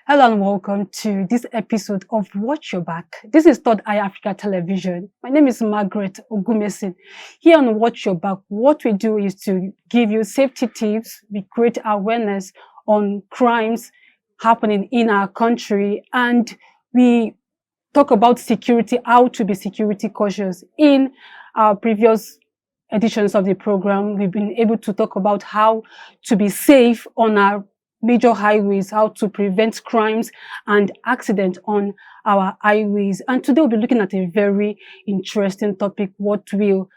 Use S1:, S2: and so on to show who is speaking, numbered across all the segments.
S1: Hello and welcome to this episode of Watch Your Back. This is Third Eye Africa Television. My name is Margaret Ogumesin. Here on Watch Your Back, what we do is to give you safety tips, we create awareness on crimes happening in our country, and we talk about security, how to be security cautious. In our previous editions of the program, we've been able to talk about how to be safe on our major highways, how to prevent crimes and accidents on our highways. And today we'll be looking at a very interesting topic, what will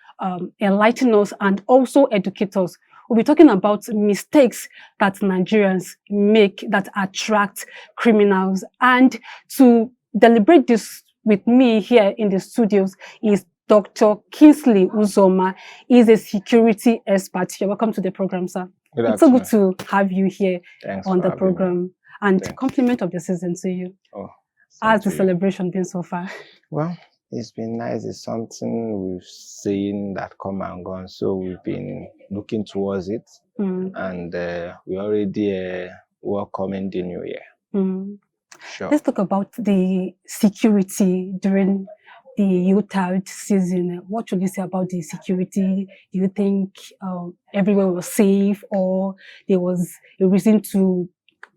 S1: enlighten us and also educate us. We'll be talking about mistakes that Nigerians make that attract criminals. And to deliberate this with me here in the studios is Dr. Kingsley Uzoma. He's a security expert. You're welcome to the program, sir. It's so good to have you here on the program. And compliment of the season to you. How's the celebration been so far?
S2: Well, it's been nice. It's something we've seen that come and gone. So we've been looking towards it. And we already welcoming the new year. Sure.
S1: Let's talk about the security during the Yuletide season. What should you say about the security? Do you think everywhere was safe, or there was a reason to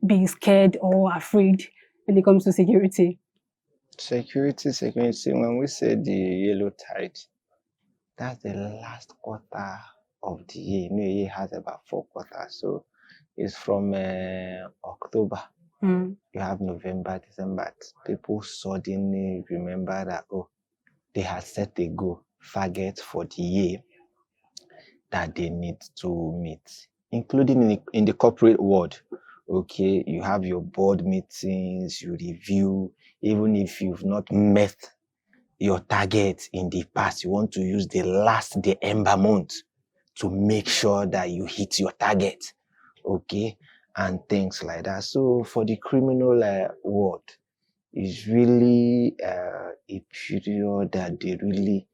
S1: be scared or afraid when it comes to security?
S2: Security. When we say the yellow tide, that's the last quarter of the year. New year has about 4 quarters, so it's from October. You have November, December. People suddenly remember that they had set a goal, target for the year that they need to meet, including in the corporate world. Okay, you have your board meetings, you review, even if you've not met your target in the past, you want to use the last December month to make sure that you hit your target, okay, and things like that. So for the criminal world, it's really a period that they really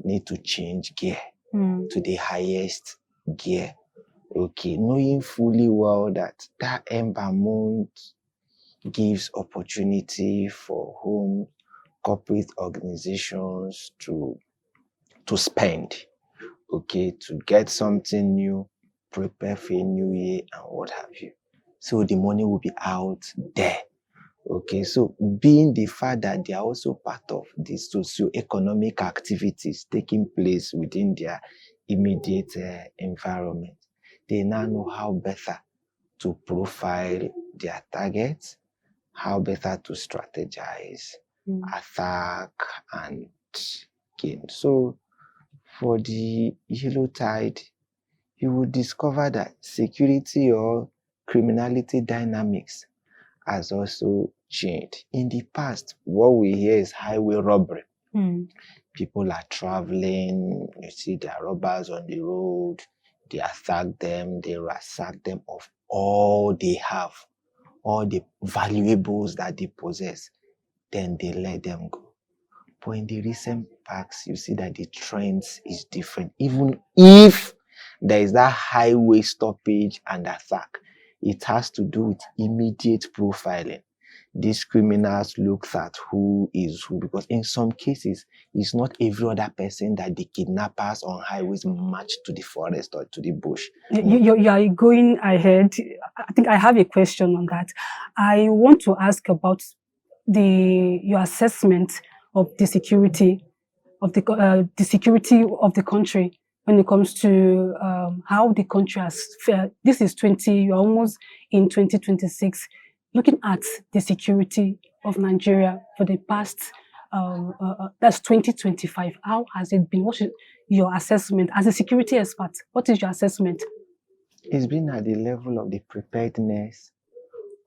S2: need to change gear to the highest gear. Okay, knowing fully well that Ember month gives opportunity for home corporate organizations to spend, okay, to get something new, prepare for a new year and what have you. So the money will be out there. Okay, so being the fact that they are also part of the socio-economic activities taking place within their immediate environment, they now know how better to profile their targets, how better to strategize, attack, and gain. So for the yellow tide, you will discover that security or criminality dynamics has also changed. In the past, what we hear is highway robbery. People are traveling, you see there are robbers on the road, they attack them, they ransack them of all they have, all the valuables that they possess, then they let them go. But in the recent past, you see that the trends is different. Even if there is that highway stoppage and attack, it has to do with immediate profiling. These criminals look at who is who, because in some cases, it's not every other person that the kidnappers on highways march to the forest or to the bush.
S1: You are going ahead. I think I have a question on that. I want to ask about your assessment of the security of the security of the country when it comes to how the country has fared. This is you're almost in 2026. Looking at the security of Nigeria for the past, that's 2025. How has it been? What is your assessment as a security expert? What is your assessment?
S2: It's been at the level of the preparedness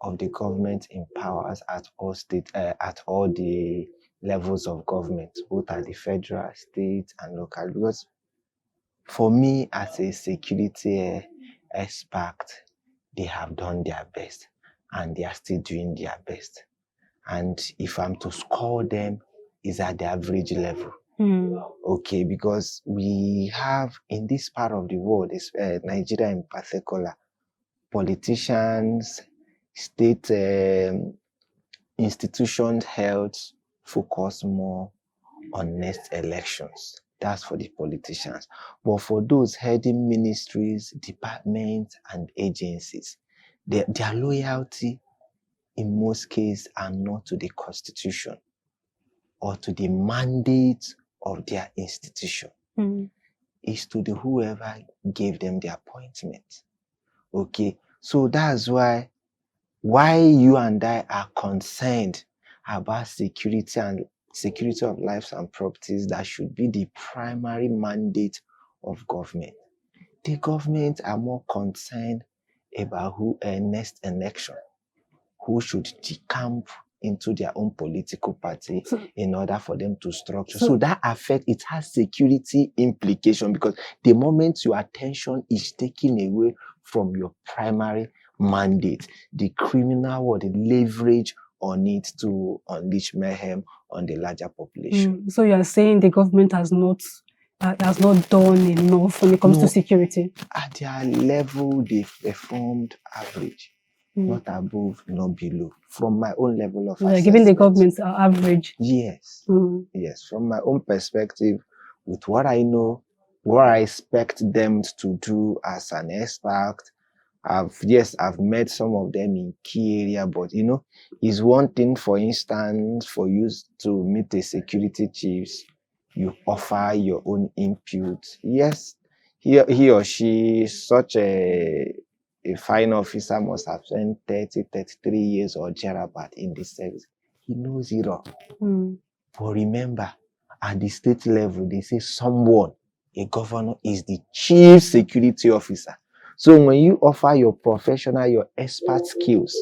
S2: of the government in powers at all at all the levels of government, both at the federal, state, and local. Because for me, as a security expert, they have done their best, and they are still doing their best. And if I'm to score them, is at the average level. Okay, because we have in this part of the world, Nigeria in particular, politicians, state institutions held focus more on next elections. That's for the politicians. But for those heading ministries, departments, and agencies, their loyalty in most cases are not to the constitution or to the mandate of their institution. It's to the whoever gave them the appointment. Okay, so that's why you and I are concerned about security of lives and properties. That should be the primary mandate of government. The government are more concerned about who next election, who should decamp into their own political party in order for them to structure. So that affect, it has security implication, because the moment your attention is taken away from your primary mandate, the criminal or the leverage on it to unleash mayhem on the larger population.
S1: So you are saying the government has not done enough when it comes to security?
S2: At their level, they've performed average. Not above, not below. From my own level of assessment.
S1: Giving the government average.
S2: Yes. Yes. From my own perspective, with what I know, what I expect them to do as an expert, I've met some of them in key area, but it's one thing, for instance, for you to meet the security chiefs, you offer your own input. Yes, he or she, such a fine officer, must have spent 33 years or thereabout in this service. He knows it all. But remember, at the state level, they say someone, a governor, is the chief security officer. So when you offer your professional, your expert skills,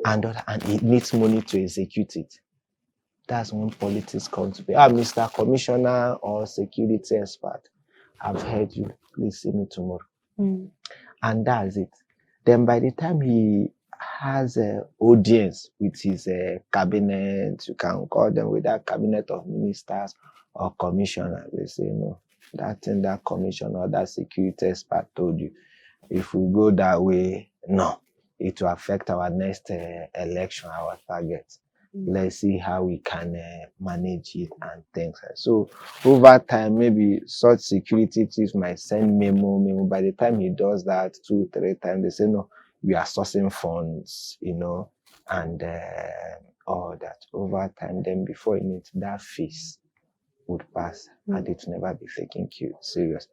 S2: and it needs money to execute it, that's when politics comes to be. Mr. Commissioner or security expert, I've heard you. Please see me tomorrow. And that's it. Then by the time he has an audience with his cabinet, you can call them with that cabinet of ministers or commissioner. They say, no, that thing that commissioner or that security expert told you, if we go that way, no, it will affect our next election, our target. Let's see how we can manage it and things. So over time, maybe such security chiefs might send memo. By the time he does that 2-3 times, they say, no, we are sourcing funds, and all that. Over time, then before you need that phase would pass, and it will never be taken serious.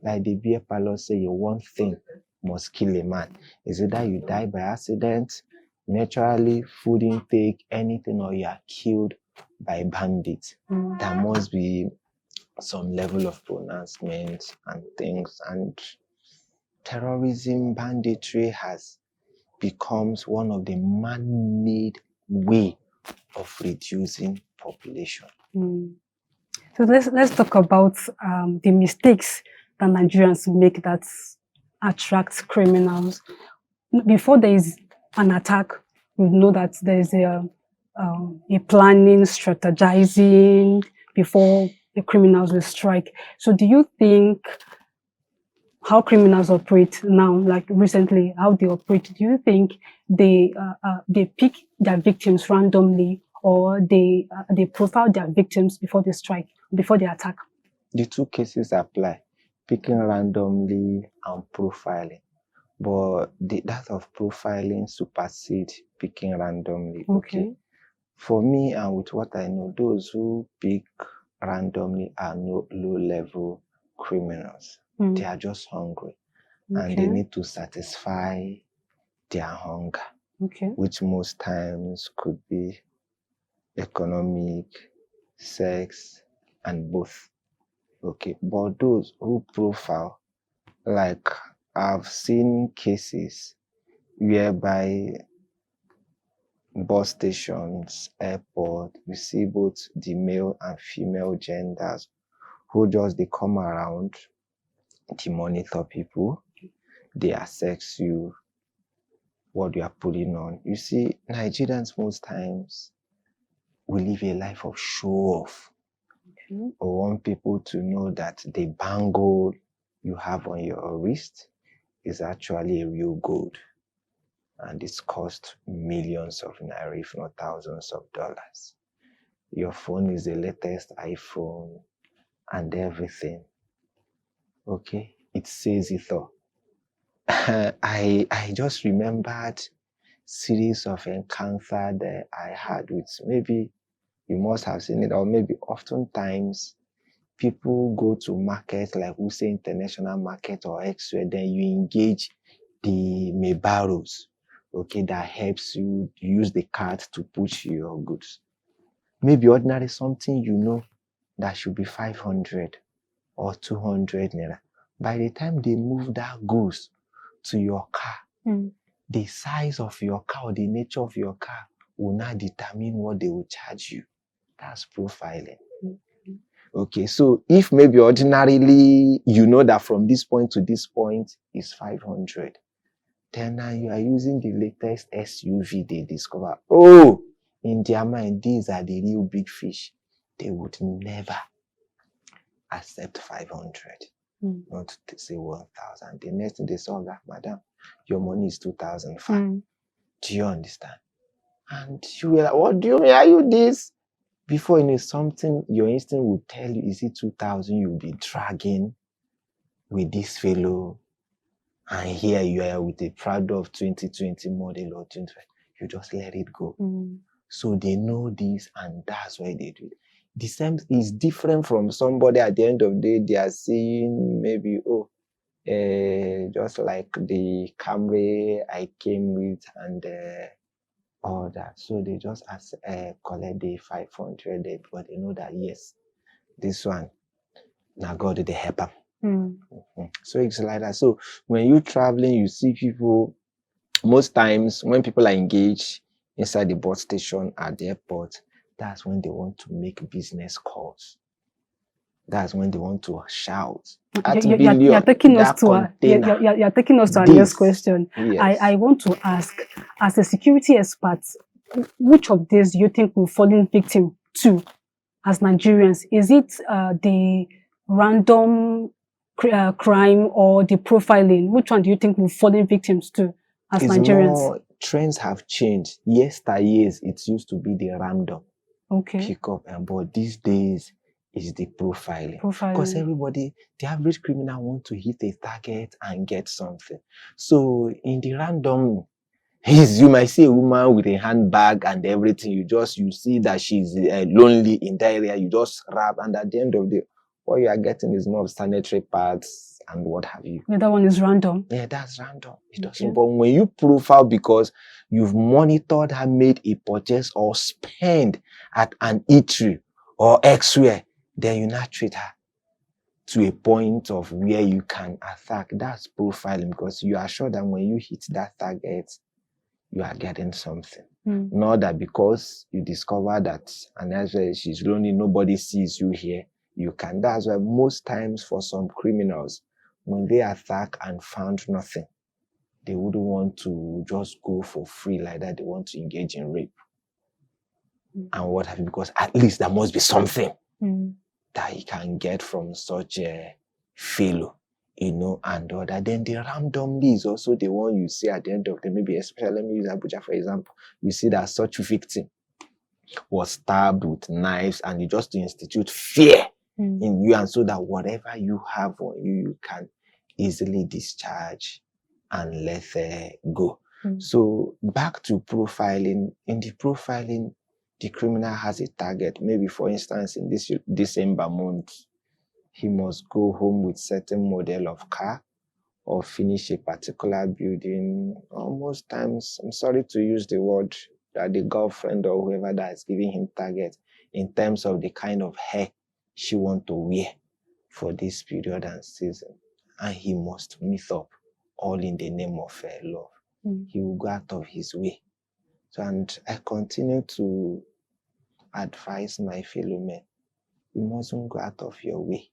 S2: Like the beer parlor say, one thing must kill a man. Is it that you die by accident, naturally, food intake, anything, or you are killed by bandits? There must be some level of pronouncement and things. And terrorism, banditry has becomes one of the man-made way of reducing population.
S1: So let's talk about the mistakes that Nigerians make that attract criminals. Before there is an attack, we know that there is a planning, strategizing before the criminals will strike. So do you think how criminals operate now, like recently, how they operate, do you think they pick their victims randomly, or they profile their victims before they strike, before they attack?
S2: The two cases apply, picking randomly and profiling. But that of profiling supersedes picking randomly. Okay. For me, and with what I know, those who pick randomly are no low-level criminals. They are just hungry, and they need to satisfy their hunger, which most times could be economic, sex, and both. Okay, but those who profile, like I've seen cases whereby bus stations, airport, you see both the male and female genders who they come around, they monitor people, they assess you, what you are putting on. You see, Nigerians most times will live a life of show off. Or want people to know that the bangle you have on your wrist is actually a real gold. and it's cost millions of naira, if not thousands of dollars. Your phone is the latest iPhone and everything. Okay, it says it all. I just remembered series of encounter that I had with, maybe you must have seen it, or maybe oftentimes people go to market, like we say international market or elsewhere, then you engage the mebaros, okay, that helps you use the card to push your goods. Maybe ordinary something that should be 500 or 200 naira. By the time they move that goods to your car, the size of your car or the nature of your car will now determine what they will charge you. That's profiling. Okay, so if maybe ordinarily that from this point to this point is 500, then now you are using the latest SUV they discover. Oh, in their mind, these are the real big fish. They would never accept 500, not to say 1,000. The next thing they saw, madam, your money is 2,005. Do you understand? And you were like, what do you mean? Are you this? Before you know something, your instinct will tell you, is it 2,000 you'll be dragging with this fellow? And here you are with a Prado of 2020 model or 25. You just let it go. So they know this, and that's why they do it. The same is different from somebody at the end of the day, they are saying maybe, just like the Camry I came with and all that. So they just collect the 500, but they know that, yes, this one, now God did help them. So it's like that. So when you're traveling, you see people, most times when people are engaged inside the bus station at the airport, that's when they want to make business calls. That's when they want to shout.
S1: You're taking us to our next question. Yes. I want to ask, as a security expert, which of these do you think will fall in victim to as Nigerians? Is it the random crime or the profiling? Which one do you think will fall in victims to as Nigerians?
S2: Trends have changed. Yesteryears, it used to be the random pick up, but these days is the profiling. Because everybody, the average criminal wants to hit a target and get something. So in the random, you might see a woman with a handbag and everything. You see that she's lonely in that area. You just grab, and at the end of the day, what you are getting is more sanitary pads and what have you.
S1: Yeah, that one is random.
S2: Yeah, that's random. It doesn't. But when you profile because you've monitored her, made a purchase or spend at an eatery or elsewhere, then you now treat her to a point of where you can attack. That's profiling, because you are sure that when you hit that target, you are getting something. Not that because you discover that, and that's why she's lonely, nobody sees you here, you can. That's why most times for some criminals, when they attack and found nothing, they wouldn't want to just go for free like that. They want to engage in rape. And what have you, because at least there must be something that he can get from such a fellow, and other. Then the randomly is also the one you see at the end of the, maybe especially, let me use Abuja for example. You see that such victim was stabbed with knives, and you just to institute fear in you, and so that whatever you have on you, you can easily discharge and let go. So back to profiling. In the profiling, the criminal has a target. Maybe, for instance, in this December month, he must go home with certain model of car or finish a particular building. Or most times, I'm sorry to use the word, that the girlfriend or whoever that is giving him target in terms of the kind of hair she want to wear for this period and season. And he must meet up, all in the name of love. He will go out of his way. So, and I continue to advise my fellow men, you mustn't go out of your way.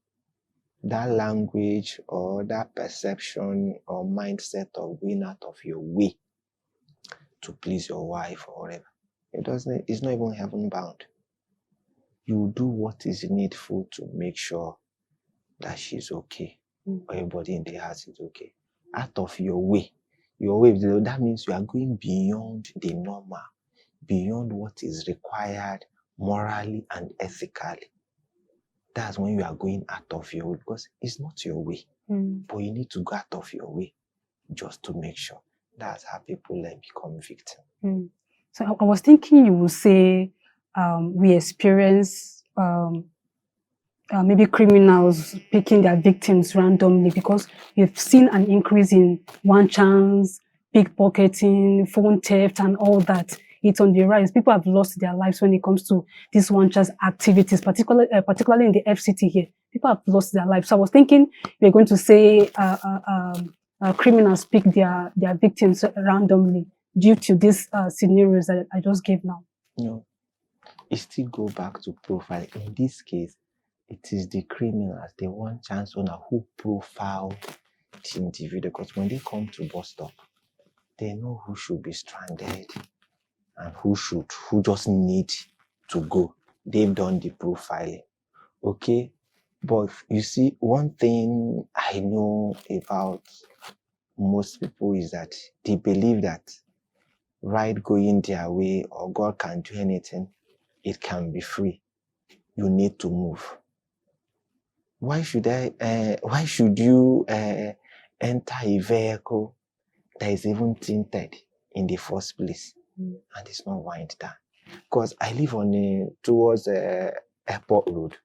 S2: That language or that perception or mindset of going out of your way to please your wife or whatever, it's not even heaven bound. You do what is needful to make sure that she's okay, or everybody in the house is okay. Out of your way, your wave, that means you are going beyond the normal, beyond what is required morally and ethically. That's when you are going out of your way, because it's not your way, but you need to go out of your way just to make sure. That's how people become victims.
S1: So I was thinking you would say we experience maybe criminals picking their victims randomly, because we've seen an increase in one chance, pickpocketing, phone theft, and all that. It's on the rise. People have lost their lives when it comes to these one chance activities, particularly in the FCT here. People have lost their lives. So I was thinking we're going to say criminals pick their victims randomly due to these scenarios that I just gave now.
S2: No, it still go back to profile. In this case, it is the criminals, the one chance owner, who profile the individual, because when they come to bus stop, they know who should be stranded and who just need to go. They've done the profiling. Okay, but you see, one thing I know about most people is that they believe that right going their way or God can do anything, it can be free. You need to move. Why should you enter a vehicle that is even tinted in the first place and it's not wind down? Because I live towards airport road.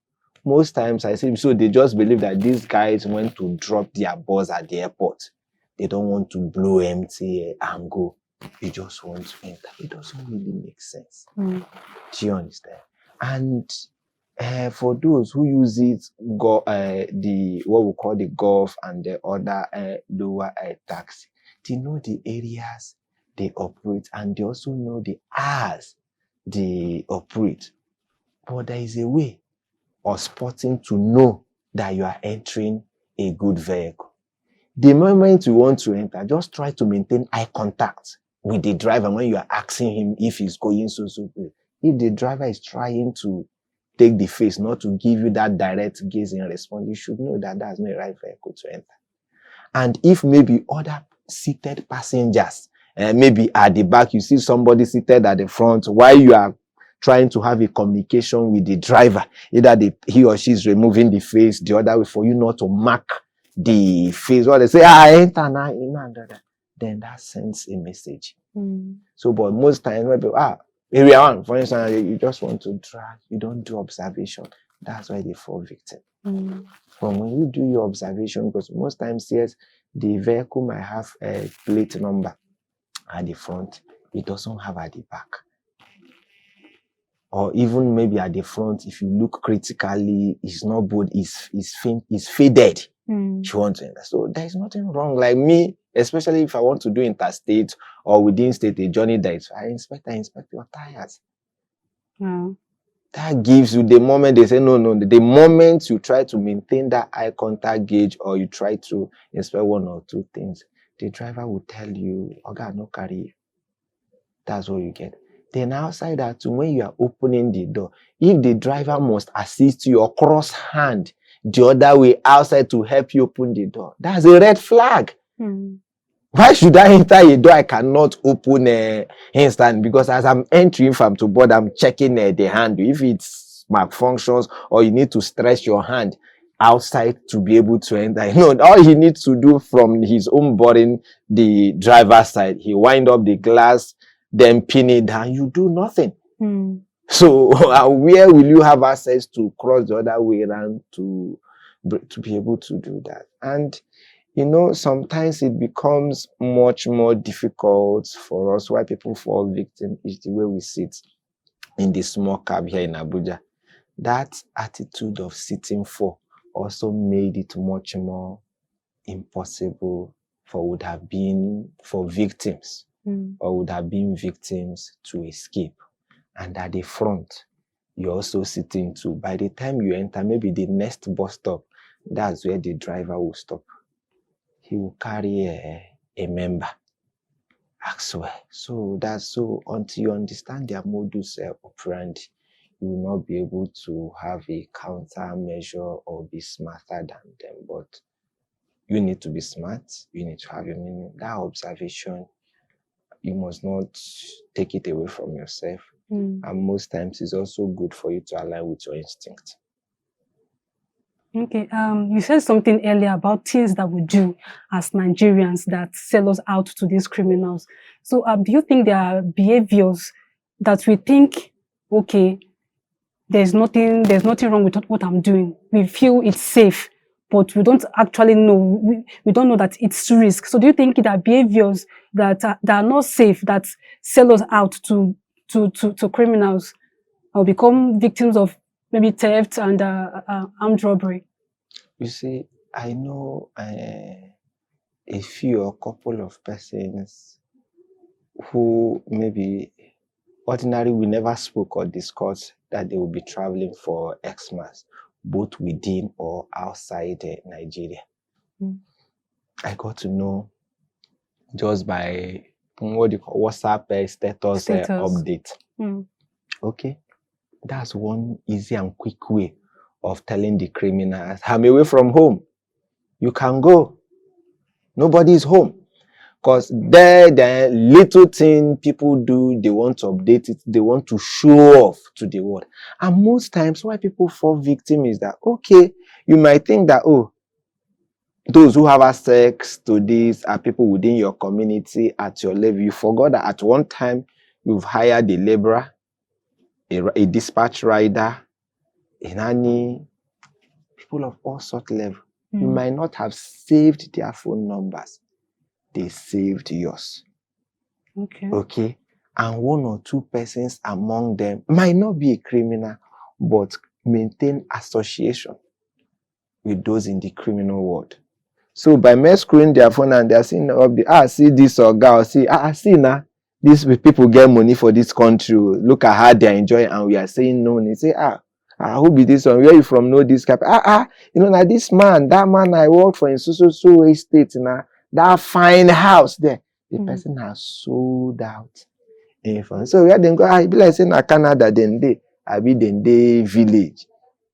S2: Most times I see, so they just believe that these guys went to drop their bus at the airport. They don't want to blow empty and go. You just want to enter. It doesn't really make sense. Do you understand? And for those who use it, what we call the Gulf and the other lower taxi, they know the areas they operate, and they also know the hours they operate. But there is a way of spotting to know that you are entering a good vehicle. The moment you want to enter, just try to maintain eye contact with the driver when you are asking him if he's going so. If the driver is trying to take the face, not to give you that direct gaze in response, you should know that that's not the right vehicle to enter. And if maybe other seated passengers, maybe at the back, you see somebody seated at the front while you are trying to have a communication with the driver, either he or she is removing the face the other way for you not to mark the face, or they say, enter now, then that sends a message. So, but most times, when people, area one, for instance, you just want to drag, you don't do observation. That's why they fall victim. But when you do your observation, because most times, yes, the vehicle might have a plate number at the front, it doesn't have at the back. Or even maybe at the front, if you look critically, it's not good, it's faded. You want to enter. So there's nothing wrong. Like me, especially if I want to do interstate or within state a journey that I inspect your tires. That gives you, the moment they say no, the moment you try to maintain that eye contact gauge, or you try to inspect one or two things, the driver will tell you, "Oga, no carry you." That's what you get. Then outside that, when you are opening the door, if the driver must assist you or cross hand the other way outside to help you open the door, that's a red flag. Why should I enter a door I cannot open instant? Because as I'm entering from to board, I'm checking the handle. If it's malfunctions or you need to stretch your hand outside to be able to enter. No, all he needs to do from his own boarding, the driver's side, he wind up the glass, then pin it down. You do nothing. So where will you have access to cross the other way around to be able to do that? And sometimes it becomes much more difficult for us. Why people fall victim is the way we sit in the small cab here in Abuja. That attitude of sitting for also made it much more impossible for victims or would have been victims to escape. And at the front, you're also sitting too. By the time you enter, maybe the next bus stop, that's where the driver will stop. He will carry a member as well. So until you understand their modus operandi, you will not be able to have a countermeasure or be smarter than them. But You need to be smart. You need to have your meaning. That observation, you must not take it away from yourself. And most times, it's also good for you to align with your instinct.
S1: Okay. You said something earlier about things that we do as Nigerians that sell us out to these criminals. So, do you think there are behaviors that we think, okay, there's nothing wrong with what I'm doing. We feel it's safe, but we don't actually know. We don't know that it's risk. So, do you think there are behaviors that are not safe that sell us out to criminals or become victims of maybe theft and armed robbery?
S2: You see, I know a few or couple of persons who maybe ordinarily we never spoke or discussed that they will be traveling for Xmas, both within or outside Nigeria. I got to know just by what do you call WhatsApp status update. Okay, that's one easy and quick way of telling the criminals, I'm away from home. You can go. Nobody's home. Because the little thing people do, they want to update it, they want to show off to the world. And most times why people fall victim is that, okay, you might think that, oh, those who have access to this are people within your community at your level. You forgot that at one time you've hired a laborer, a dispatch rider, a nanny, people of all sorts of levels. You might not have saved their phone numbers. They saved yours. Okay. And one or two persons among them might not be a criminal, but maintain association with those in the criminal world. So by me screwing their phone and they're seeing see this or girl, see now, these people get money for this country. Look at how they're enjoying, and we are saying no. And they say, who be this one? Where you from? Know this guy? Now this man, that man I worked for in so estate now, that fine house there. The person has sold out. So where they go, I be like saying na Canada, then they village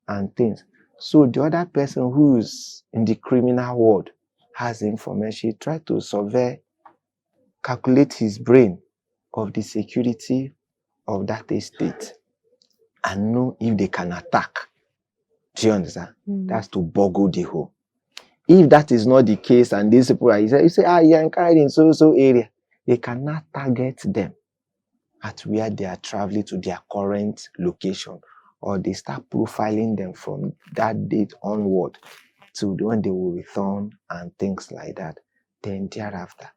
S2: and things. So the other person who's in the criminal world has information. He try to survey, calculate his brain of the security of that estate and know if they can attack. Do you understand? That's to boggle the hole. If that is not the case and these people are, you say, you're in so area, they cannot target them at where they are traveling to their current location, or they start profiling them from that date onward to when they will return and things like that. Then thereafter,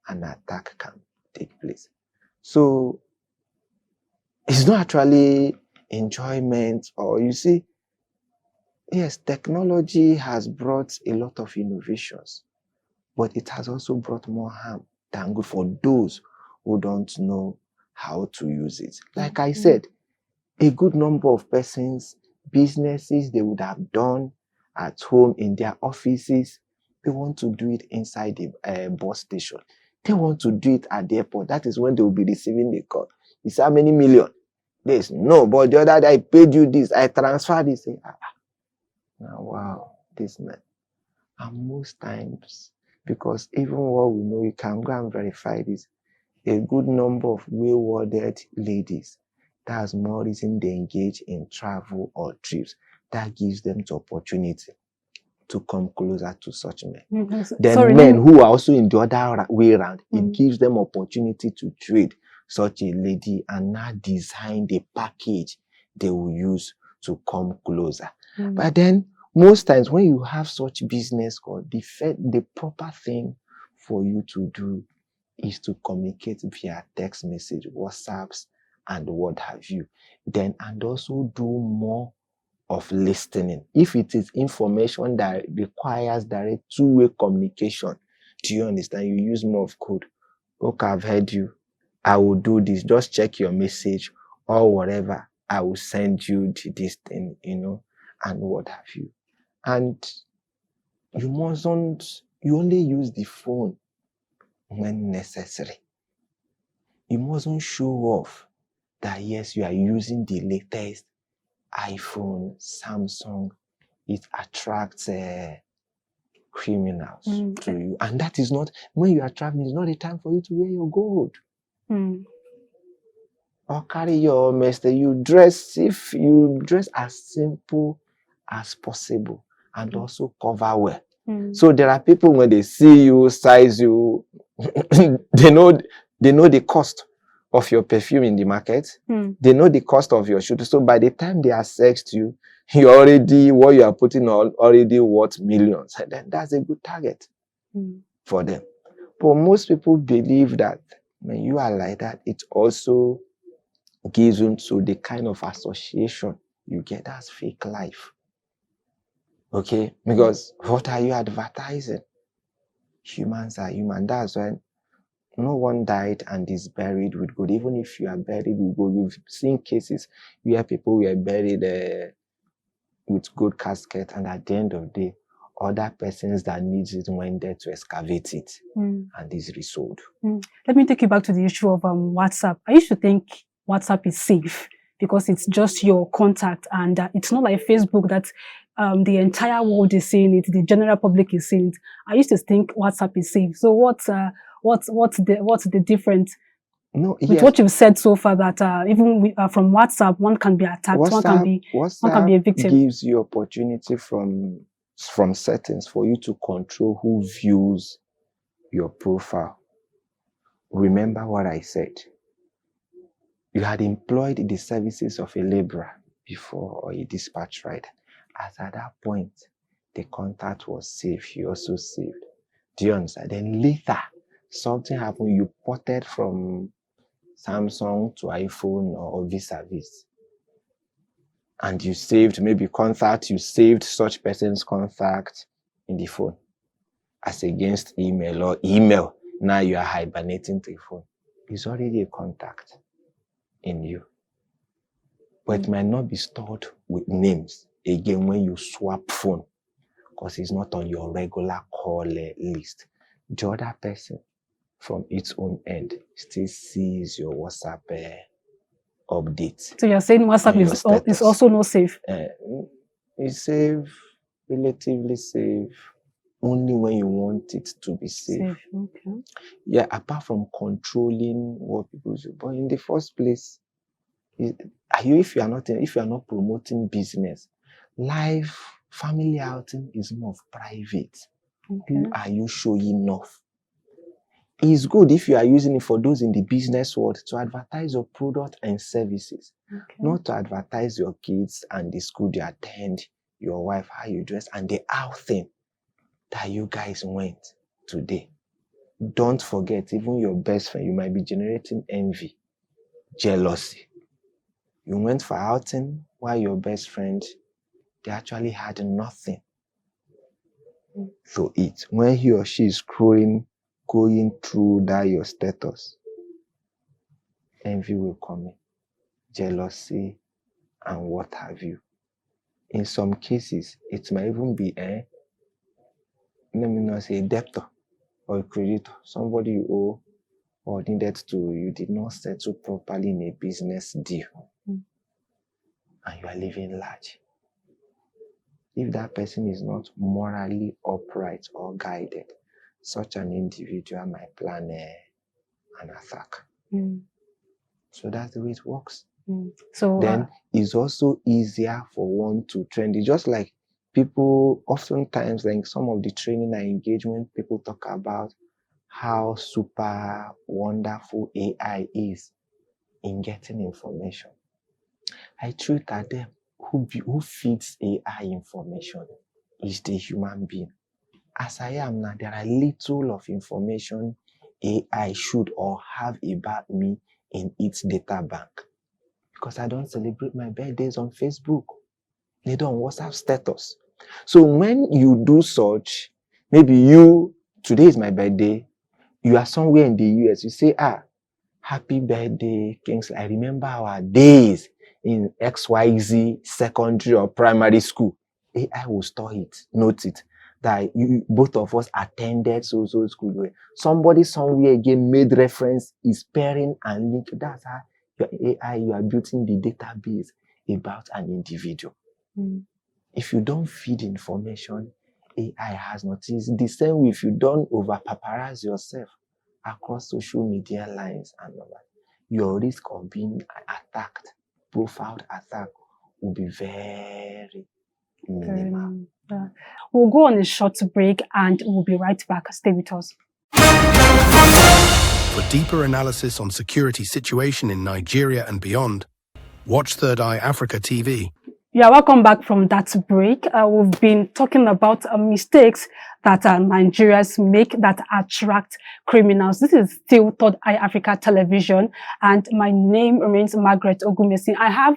S2: an attack can take place. So it's not actually enjoyment, or you see, yes, technology has brought a lot of innovations, but it has also brought more harm than good for those who don't know how to use it. Like I said, a good number of persons, businesses they would have done at home in their offices, they want to do it inside the bus station. They want to do it at the airport. That is when they will be receiving the call. You say, how many million? This. No, but the other day I paid you this. I transferred this. Say, now, wow, this man. And most times, because even what we know, you can go and verify this, a good number of waywarded ladies, that's more reason they engage in travel or trips. That gives them the opportunity to come closer to such men. Then men who are also in the other way around, it gives them opportunity to trade such a lady and now design the package they will use to come closer. But then most times when you have such business call, the proper thing for you to do is to communicate via text message, WhatsApps, and what have you. Then, and also do more of listening. If it is information that requires direct two-way communication, do you understand? You use more of code. Okay, I've heard you. I will do this. Just check your message or whatever. I will send you this thing, and what have you. And you only use the phone when necessary. You mustn't show off that yes, you are using the latest iPhone, Samsung. It attracts criminals to you. And that is not, when you are traveling, it's not a time for you to wear your gold. Or carry your master. You dress as simple as possible and also cover well. So there are people, when they see you, size you, they know the cost of your perfume in the market. They know the cost of your shoe. So by the time they assess you, what you are putting on already worth millions. And then that's a good target for them. But most people believe that when you are like that, it also gives into the kind of association you get as fake life. Okay? Because what are you advertising? Humans are human. That's why no one died and is buried with gold. Even if you are buried with gold, you've seen cases where people were buried with gold casket, and at the end of the day, other persons that needs it went there to excavate it and is resold.
S1: Let me take you back to the issue of WhatsApp. I used to think WhatsApp is safe because it's just your contact, and it's not like Facebook that the entire world is seeing it, the general public is seeing it. I used to think WhatsApp is safe. So what's the difference?
S2: No,
S1: with what you've said so far, that even from WhatsApp, one can be attacked, one can be a victim.
S2: Gives you opportunity from settings for you to control who views your profile. Remember what I said. You had employed the services of a laborer before, or a dispatch rider. As at that point, the contact was safe. You also saved. Do you understand? Then later, something happened. You ported from Samsung to iPhone or vis-a-vis. And you saved maybe contact, you saved such person's contact in the phone as against email, or email. Now you are hibernating the phone. It's already a contact in you. But it might not be stored with names again when you swap phone, because it's not on your regular call list. The other person from its own end still sees your WhatsApp update.
S1: So you're saying WhatsApp is also not safe?
S2: It's safe, relatively safe, only when you want it to be safe.
S1: Okay.
S2: Yeah, apart from controlling what people do. But in the first place, if you are not promoting business, life, family outing is more of private. Okay. Who are you showing off? It's good if you are using it for those in the business world to advertise your product and services, not to advertise your kids and the school you attend, your wife, how you dress, and the outing that you guys went today. Don't forget, even your best friend, you might be generating envy, jealousy. You went for outing while your best friend, they actually had nothing to eat. When he or she is going through that your status, envy will come in, jealousy, and what have you. In some cases, it might even be let me not say a debtor or a creditor, somebody you owe or needed to, you did not settle properly in a business deal, and you are living large. If that person is not morally upright or guided, such an individual might plan an attack. So that's the way it works.
S1: So
S2: then it's also easier for one to trend it. Just like people, oftentimes, like some of the training and engagement, people talk about how super wonderful AI is in getting information. I truth at them, who feeds AI information is the human being. As I am now, there are little of information AI should or have about me in its data bank. Because I don't celebrate my birthdays on Facebook, neither on WhatsApp status. So when you do such, maybe today is my birthday, you are somewhere in the US, you say, happy birthday, Kingsley. I remember our days in XYZ secondary or primary school. AI will store it, note it, that both of us attended so school. Somebody somewhere again made reference, is pairing and link. That's how your AI, you are building the database about an individual. If you don't feed information, AI has noticed. The same way, if you don't over paparazzi yourself across social media lines and all that, your risk of being attacked, profiled attack, will be very minimal.
S1: We'll go on a short break and we'll be right back. Stay with us.
S3: For deeper analysis on security situation in Nigeria and beyond, watch Third Eye Africa TV.
S1: Yeah, welcome back from that break. We've been talking about mistakes that Nigerians make that attract criminals. This is still Third Eye Africa Television, and my name remains Margaret Ogumesin. I have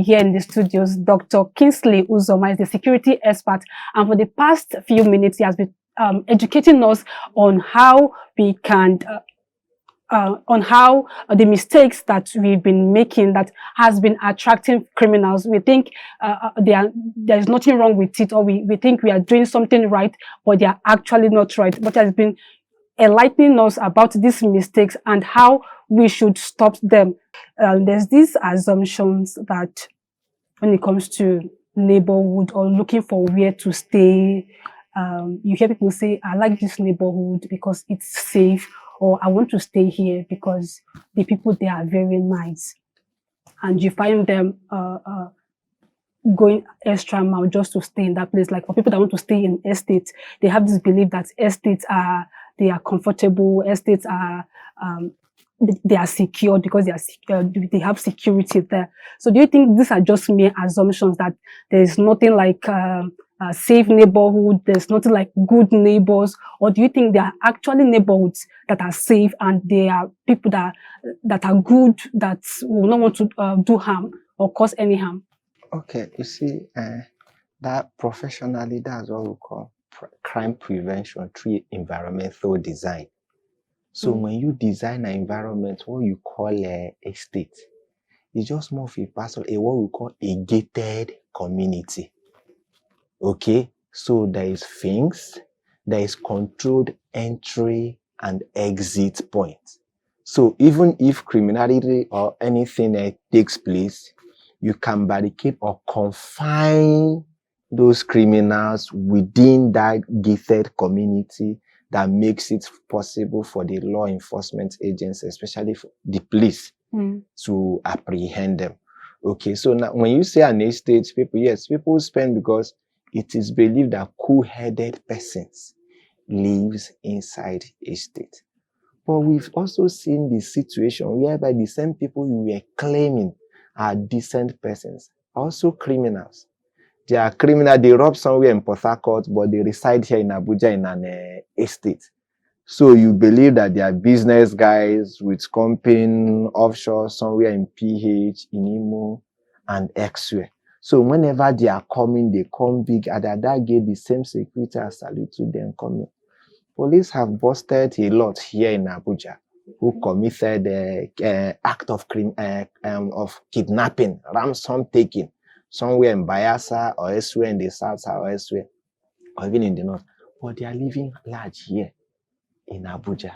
S1: here in the studios Dr. Kingsley Uzoma, is the security expert, and for the past few minutes he has been educating us on how we can on how the mistakes that we've been making that has been attracting criminals. We think there's nothing wrong with it, or we think we are doing something right, but they are actually not right. But has been enlightening us about these mistakes and how we should stop them. There's these assumptions that when it comes to neighborhood or looking for where to stay, you hear people say, I like this neighborhood because it's safe, or I want to stay here because the people there are very nice. And you find them going extra mile just to stay in that place. Like for people that want to stay in estates, they have this belief that estates are comfortable, estates are they are secure because they have security there. So do you think these are just mere assumptions, that there's nothing like safe neighborhood, there's nothing like good neighbors, or do you think there are actually neighborhoods that are safe and there are people that are good, that will not want to do harm or cause any harm?
S2: Okay, you see, that professionally, that's what we call crime prevention through environmental design. So when you design an environment, what you call a state, it's just more of a person, what we call a gated community. Okay, so there is things, there is controlled entry and exit points. So even if criminality or anything takes place, you can barricade or confine those criminals within that gated community. That makes it possible for the law enforcement agents, especially for the police, to apprehend them. Okay, so now when you say an estate, people spend because it is believed that cool-headed persons lives inside a state. But we've also seen the situation whereby the same people you were claiming are decent persons, also criminals. They are criminal, they rob somewhere in Port Harcourt, but they reside here in Abuja in an estate. So you believe that they are business guys with company offshore somewhere in PH, in Imo, and elsewhere. So whenever they are coming, they come big, and at that gate, the same security as salute to them coming. Police have busted a lot here in Abuja who committed the act of kidnapping, ransom taking, somewhere in Bayelsa or elsewhere in the south or elsewhere, or even in the north. But they are living large here in Abuja,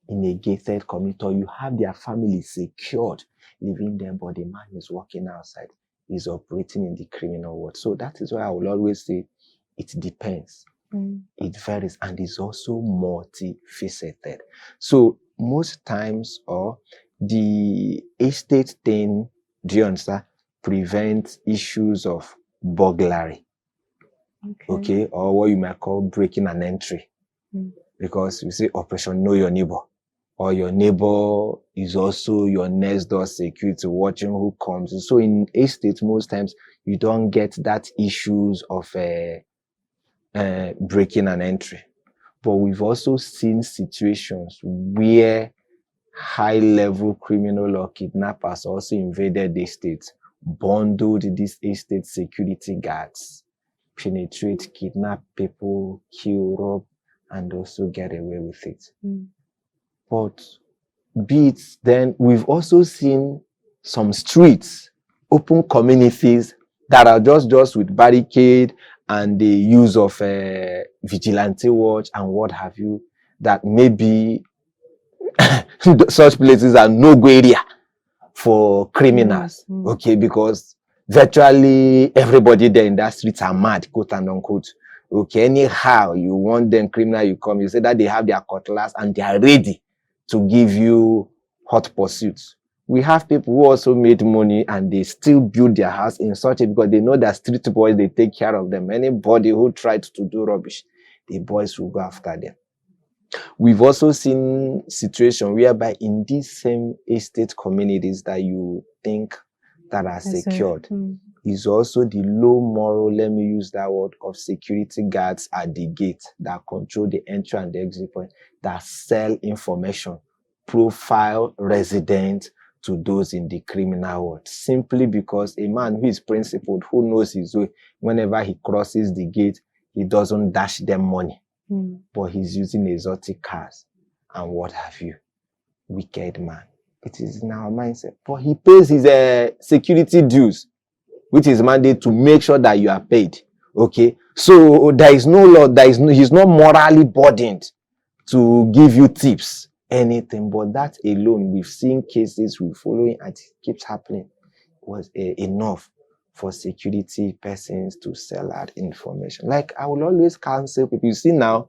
S2: in a gated community. You have their family secured, living there, but the man is working outside, is operating in the criminal world. So that is why I will always say it depends. It varies, and is also multifaceted. So most times, or the estate thing, do you understand, prevent issues of burglary, okay, or what you might call breaking and entry, because you say Operation Know Your Neighbor, or your neighbor is also your next door security watching who comes. So in estates, most times you don't get that issues of breaking and entry. But we've also seen situations where high-level criminal or kidnappers also invaded the estates, bundled these estate security guards, penetrate, kidnap people, kill, rob, and also get away with it. But then we've also seen some streets, open communities that are just with barricade and the use of vigilante watch and what have you, that maybe such places are no-go area for criminals, okay, because virtually everybody there in that street are mad, quote and unquote, Okay, anyhow you want them criminal, you come, you say that they have their cutlass and they are ready to give you hot pursuits. We have people who also made money and they still build their house in such a, because they know that street boys, they take care of them. Anybody who tried to do rubbish, the boys will go after them. We've also seen situations whereby in these same estate communities that you think that are secured, is also the low moral, let me use that word, of security guards at the gate that control the entry and the exit point, that sell information, profile residents to those in the criminal world, simply because a man who is principled, who knows his way, whenever he crosses the gate, he doesn't dash them money, but he's using exotic cars and what have you. Wicked man. It is in our mindset. But he pays his security dues, which is mandate to make sure that you are paid. Okay? So there is no law, he's not morally burdened to give you tips, anything. But that alone, we've seen cases, we're following, and it keeps happening, was enough for security persons to sell out information. Like, I will always counsel people. You see now,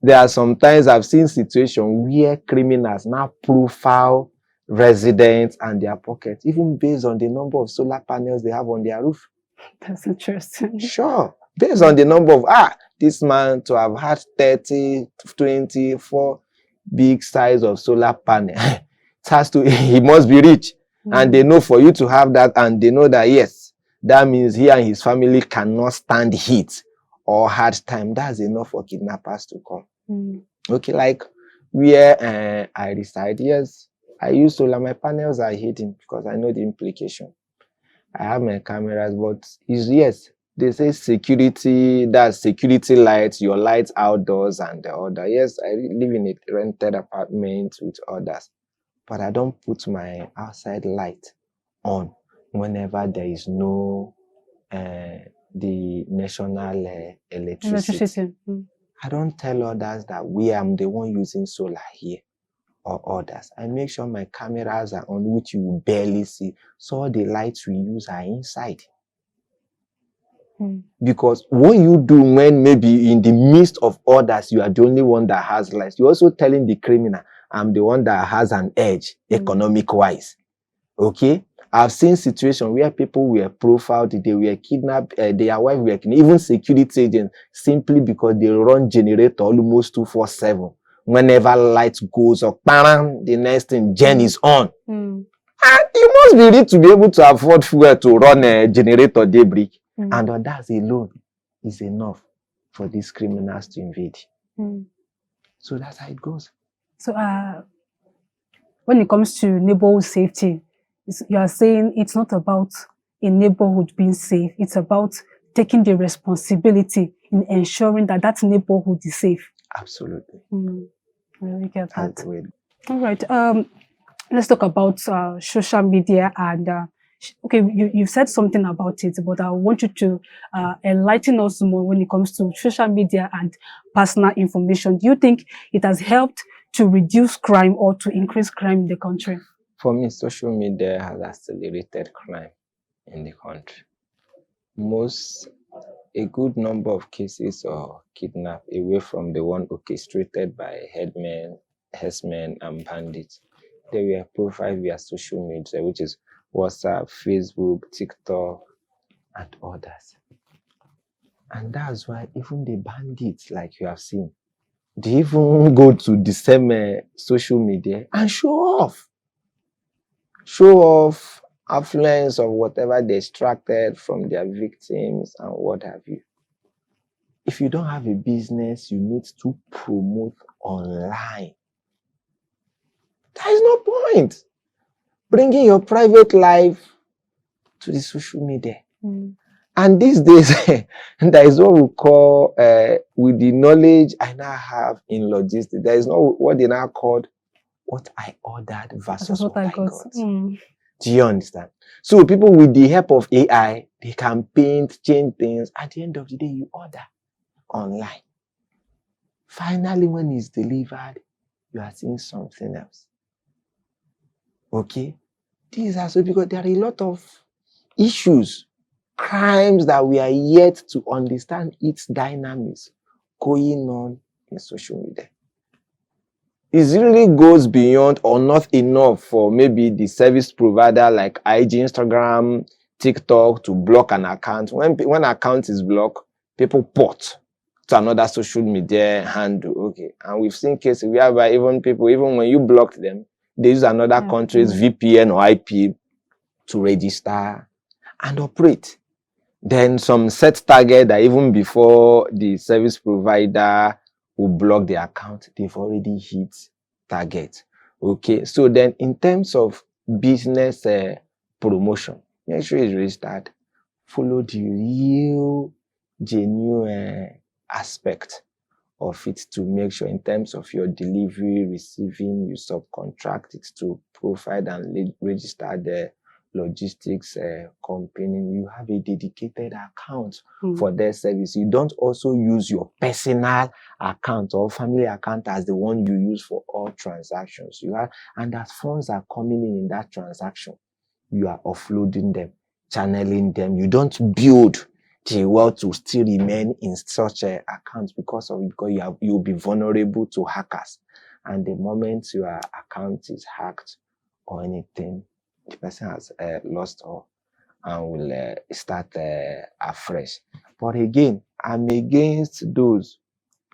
S2: there are sometimes I've seen situations where criminals now profile residents and their pockets, even based on the number of solar panels they have on their roof.
S1: That's interesting.
S2: Sure. Based on the number of, this man to have had 30, 24 big size of solar panel, it has to, he must be rich. And they know for you to have that, and they know that, yes, that means he and his family cannot stand heat or hard time. That's enough for kidnappers to come. Okay, like where I reside, yes, I use solar. My panels are hidden because I know the implication. I have my cameras, but yes, they say security, that's security lights, your lights outdoors and the other. Yes, I live in a rented apartment with others, but I don't put my outside light on whenever there is no the national electricity. I don't tell others that I'm the one using solar here or others. I make sure my cameras are on, which you will barely see. So all the lights we use are inside. Because what you do when maybe in the midst of others, you are the only one that has lights, you're also telling the criminal, I'm the one that has an edge economic-wise. Okay? I've seen situations where people were profiled, they were kidnapped, their wife were kidnapped, even security agents, simply because they run generator almost 24/7. Whenever light goes up, bang, the next thing, gen is on. And you must be ready to be able to afford fuel to run a generator daybreak. And that alone is enough for these criminals to invade. So that's how it goes.
S1: So when it comes to neighborhood safety, you are saying it's not about a neighborhood being safe. It's about taking the responsibility in ensuring that that neighborhood is safe.
S2: Absolutely.
S1: I really get that. All right. Let's talk about social media and okay, you've said something about it, but I want you to enlighten us more when it comes to social media and personal information. Do you think it has helped to reduce crime or to increase crime in the country?
S2: For me, social media has accelerated crime in the country. A good number of cases are kidnapped away from the one orchestrated by herdsmen and bandits. They were profiled via social media, which is WhatsApp, Facebook, TikTok, and others. And that's why even the bandits, like you have seen, they even go to the same social media and show off affluence of whatever they extracted from their victims and what have you. If you don't have a business, you need to promote online. There is no point bringing your private life to the social media. And these days, there is what we call, with the knowledge I now have in logistics, there is what they now called what I ordered versus what I got. Do you understand? So people with the help of AI, they can paint, change things. At the end of the day, you order online. Finally, when it's delivered, you are seeing something else. Okay? These are so because there are a lot of issues crimes that we are yet to understand its dynamics going on in social media. It really goes beyond or not enough for maybe the service provider like IG, Instagram, TikTok to block an account. When account is blocked, people port to another social media handle. Okay. And we've seen cases whereby even when you blocked them, they use another country's VPN or IP to register and operate. Then some set target that even before the service provider will block the account, they've already hit target. Okay, so then in terms of business promotion, make sure it's registered. Follow the real, genuine aspect of it to make sure in terms of your delivery, receiving, you subcontract it to provide and register the logistics company. You have a dedicated account for their service. You don't also use your personal account or family account as the one you use for all transactions. And as funds are coming in that transaction, you are offloading them, channeling them. You don't build the wealth to still remain in such accounts because you'll be vulnerable to hackers. And the moment your account is hacked or anything, the person has lost all and will start afresh. But again, I'm against those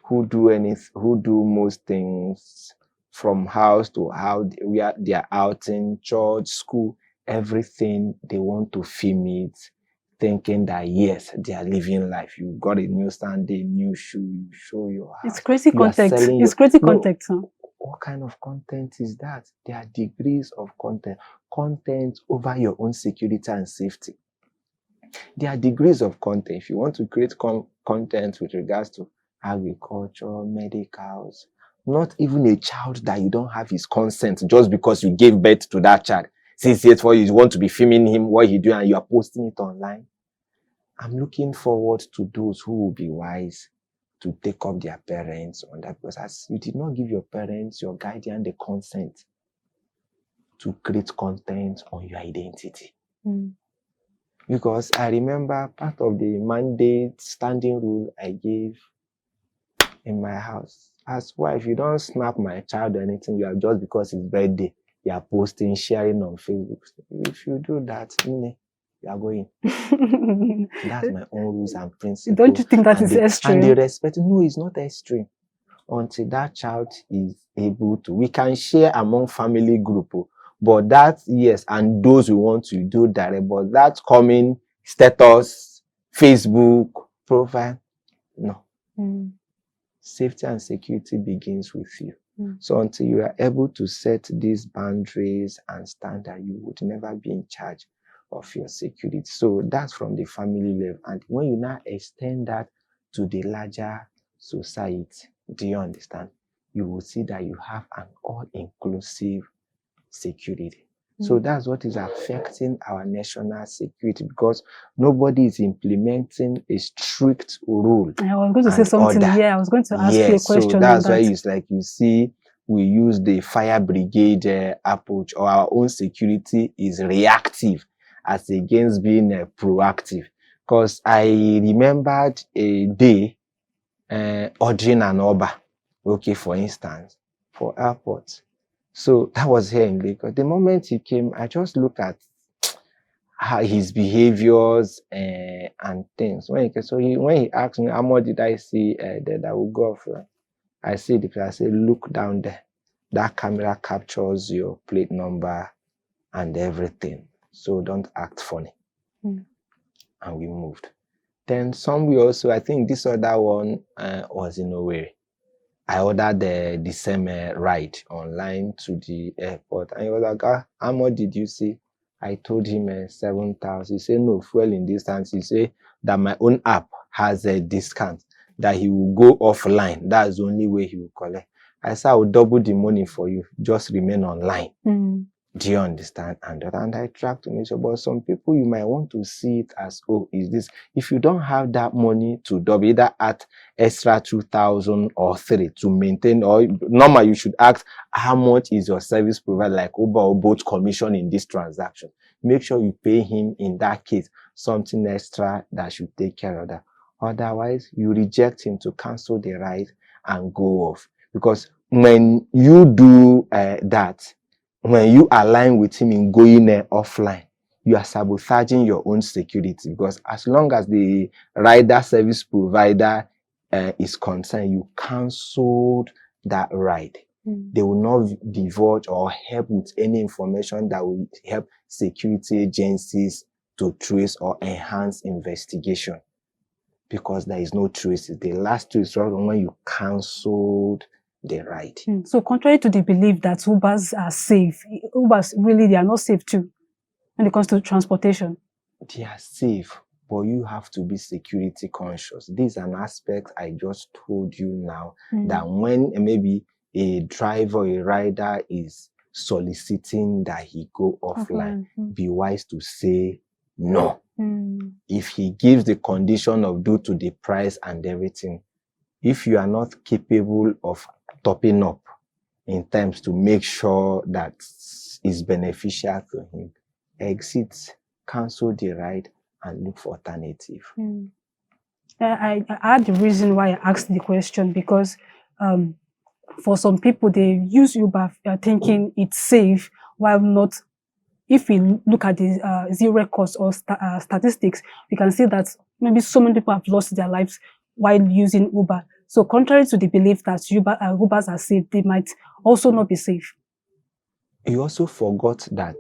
S2: who do most things from house to house. They are out in church, school, everything. They want to film it, thinking that yes, they are living life. You got a new Sunday, new shoe, you show your house.
S1: It's crazy content. It's crazy content.
S2: What kind of content is that? There are degrees of content. Content over your own security and safety. There are degrees of content. If you want to create content with regards to agriculture, medicals, not even a child that you don't have his consent just because you gave birth to that child. Since yet for you want to be filming him, what he doing, and you are posting it online. I'm looking forward to those who will be wise to take up their parents on that, because as you did not give your parents, your guardian, the consent to create content on your identity. Because I remember part of the mandate standing rule I gave in my house. As wife, you don't snap my child or anything, you are just because it's birthday, you are posting, sharing on Facebook. If you do that, you are going. That's my own rules and principles.
S1: Don't you think that is extreme?
S2: And they respect. No, it's not extreme. Until that child is able to. We can share among family group, but that, yes, and those who want to do direct, but that coming status, Facebook, profile, no. Safety and security begins with you. So until you are able to set these boundaries and standards, you would never be in charge of your security. So that's from the family level. And when you now extend that to the larger society, do you understand? You will see that you have an all-inclusive security. So that's what is affecting our national security, because nobody is implementing a strict rule.
S1: I was going to say something.
S2: Order.
S1: Yeah, I was going to ask you a question.
S2: So that's why it's like you see, we use the fire brigade approach, or our own security is reactive as against being proactive. Because I remembered a day ordering an Uber, okay, for instance, for airport. So that was here in Lagos. The moment he came, I just looked at how his behaviors and things. When he asked me how much did I see that will go off, I see the place. I say, look down there. That camera captures your plate number and everything. So don't act funny. And we moved. Then somewhere also, I think this other one was in Owerri. I ordered the same ride online to the airport. And he was like, how much did you see? I told him 7,000. He said, no, fuel in distance. He said that my own app has a discount, that he will go offline. That's the only way he will collect. I said, I will double the money for you. Just remain online. Do you understand? And I track to make sure. But some people, you might want to see it as, oh, is this? If you don't have that money to double, either at extra 2,000 or 3 to maintain, or normal, you should ask how much is your service provider, like Uber or Bolt, commission in this transaction. Make sure you pay him in that case something extra that should take care of that. Otherwise, you reject him to cancel the ride and go off. Because when you do that, when you align with him in going offline, you are sabotaging your own security, because as long as the rider service provider is concerned, you cancelled that ride. They will not divulge or help with any information that will help security agencies to trace or enhance investigation, because there is no trace. The last trace was when you cancelled the ride.
S1: So contrary to the belief that Ubers are safe, Ubers really, they are not safe too when it comes to transportation.
S2: They are safe, but you have to be security conscious. This is an aspect I just told you now, that when maybe a driver or a rider is soliciting that he go offline, be wise to say no. If he gives the condition of due to the price and everything, if you are not capable of topping up in times to make sure that is beneficial to him, exit, cancel the ride, and look for alternative.
S1: I had the reason why I asked the question, because for some people, they use Uber thinking it's safe, while not. If we look at the zero records or statistics, we can see that maybe so many people have lost their lives while using Uber. So contrary to the belief that Ubers are safe, they might also not be safe.
S2: You also forgot that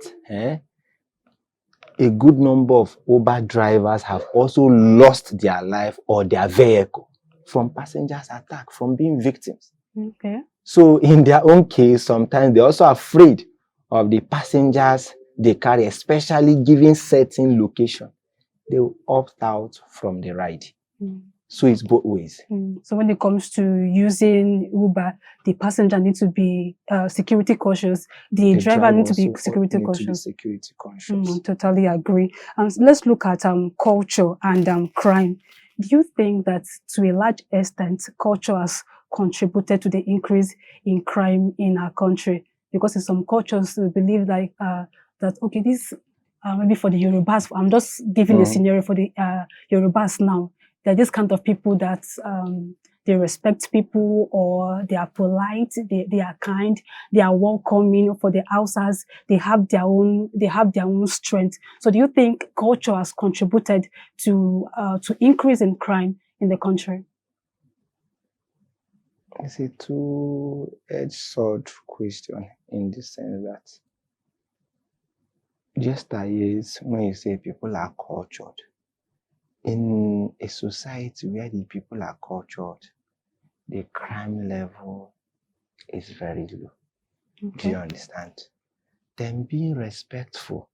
S2: a good number of Uber drivers have also lost their life or their vehicle from passengers' attack, from being victims.
S1: Okay.
S2: So in their own case, sometimes they're also afraid of the passengers they carry, especially given certain location. They will opt out from the ride. So it's both ways.
S1: So when it comes to using Uber, the passenger needs to be security cautious. The driver needs to be security cautious. Totally agree. Let's look at culture and crime. Do you think that to a large extent, culture has contributed to the increase in crime in our country? Because in some cultures, we believe like that, okay, this maybe for the Yorubas, I'm just giving a scenario for the Yorubas now. They're this kind of people that they respect people, or they are polite, they are kind, they are welcoming for the outsiders. They have their own strength. So do you think culture has contributed to increase in crime in the country?
S2: It's a two-edged sword question, in the sense that yesteryears, when you say people are cultured, in a society where the people are cultured, the crime level is very low. Do you understand? Then being respectful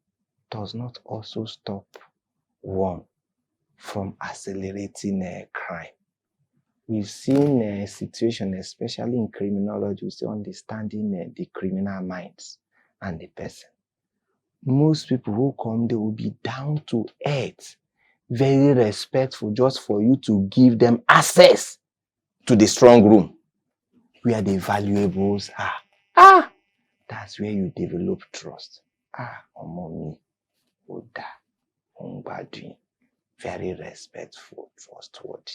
S2: does not also stop one from accelerating crime. We've seen a situation, especially in criminology, we say understanding the criminal minds and the person. Most people who come, they will be down to earth, very respectful, just for you to give them access to the strong room where the valuables are. That's where you develop trust. Omomi, Oda, Ongbadui, very respectful, trustworthy.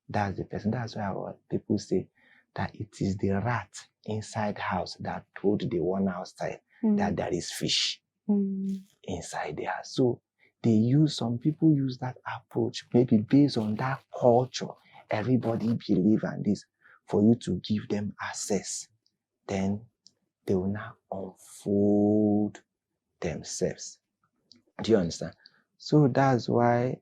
S2: That's the person. That's why our people say that it is the rat inside house that told the one outside that there is fish inside there. So some people use that approach, maybe based on that culture. Everybody believe in this, for you to give them access. Then they will now unfold themselves. Do you understand? So that's why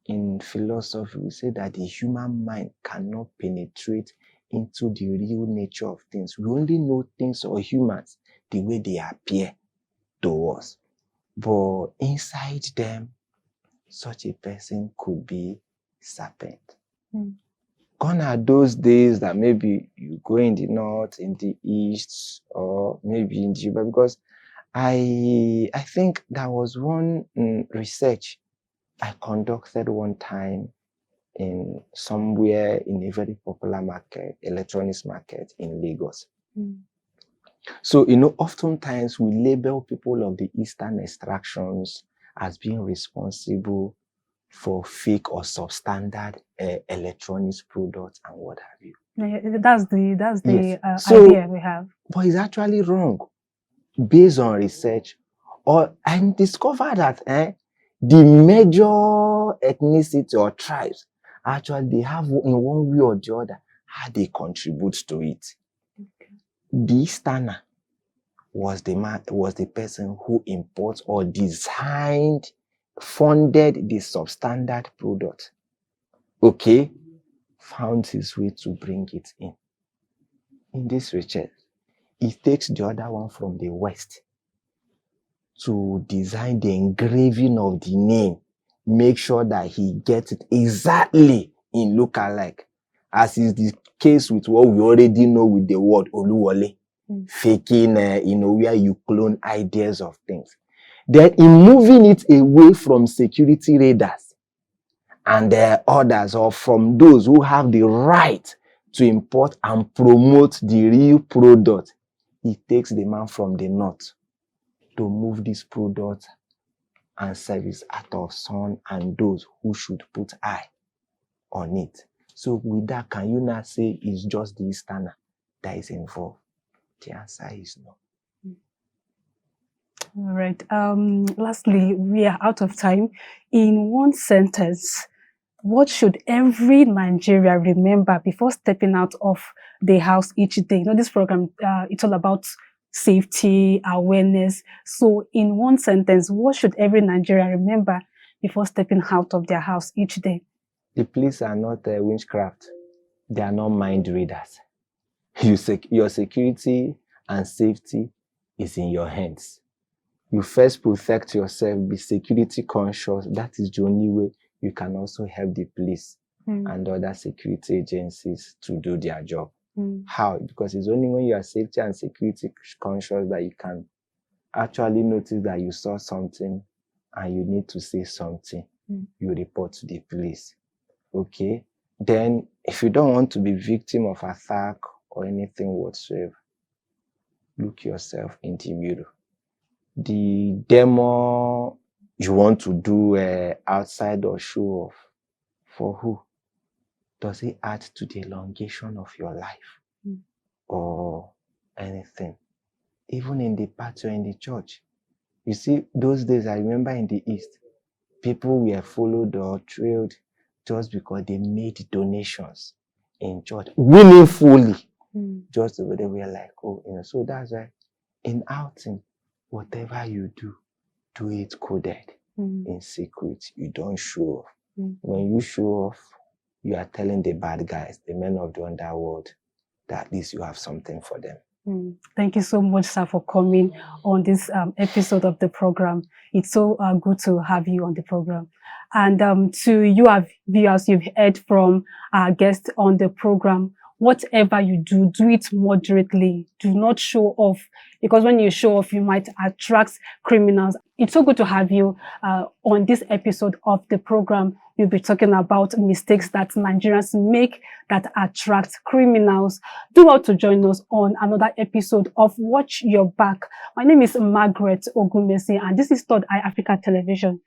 S2: in philosophy we say that the human mind cannot penetrate into the real nature of things. We only know things or humans the way they appear to us. But inside them, such a person could be serpent, gone are those days that maybe you go in the north, in the east, or maybe in Juba, because I think there was one research I conducted one time in somewhere in a very popular market, electronics market in Lagos. So, oftentimes we label people of the Eastern extractions as being responsible for fake or substandard electronics products and what have you.
S1: That's the
S2: Yes. So,
S1: idea we have.
S2: But it's actually wrong based on research. I discovered that the major ethnicity or tribes actually they have in one way or the other how they contribute to it.
S1: Okay.
S2: The Easterner was the person who imports or designed, funded the substandard product. Okay, found his way to bring it in. In this research, it takes the other one from the West to design the engraving of the name, make sure that he gets it exactly in look-alike, as is the case with what we already know with the word Oluwole, faking, where you clone ideas of things. Then in moving it away from security raiders and others, or from those who have the right to import and promote the real product, it takes the man from the north to move this product and service out of sun and those who should put eye on it. So with that, can you not say it's just the Easterner that is involved? The answer is no.
S1: All right. Lastly, we are out of time. In one sentence, what should every Nigerian remember before stepping out of the house each day? This program, it's all about safety, awareness. So in one sentence, what should every Nigerian remember before stepping out of their house each day?
S2: The police are not witchcraft. They are not mind readers. Your security and safety is in your hands. You first protect yourself, be security conscious. That is the only way you can also help the police and other security agencies to do their job. How? Because it's only when you are safety and security conscious that you can actually notice that you saw something and you need to say something. You report to the police. Okay? Then, if you don't want to be victim of attack or anything whatsoever, look yourself in the mirror. The demo you want to do outside or show off, for who? Does it add to the elongation of your life or anything? Even in the party or in the church. You see, those days, I remember in the East, people were followed or trailed just because they made donations in church, willingly. Just the way they were like, so that's why in outing, whatever you do it coded in secret. You don't show off. When you show off, you are telling the bad guys, the men of the underworld, that at least you have something for them.
S1: Thank you so much, sir, for coming on this episode of the program. It's so good to have you on the program. And to you, our viewers, you've heard from our guest on the program. Whatever you do it moderately. Do not show off, because when you show off, you might attract criminals. It's so good to have you on this episode of the program. We'll be talking about mistakes that Nigerians make that attract criminals. Do well to join us on another episode of Watch Your Back. My name is Margaret Ogumesi, and this is Third Eye Africa Television.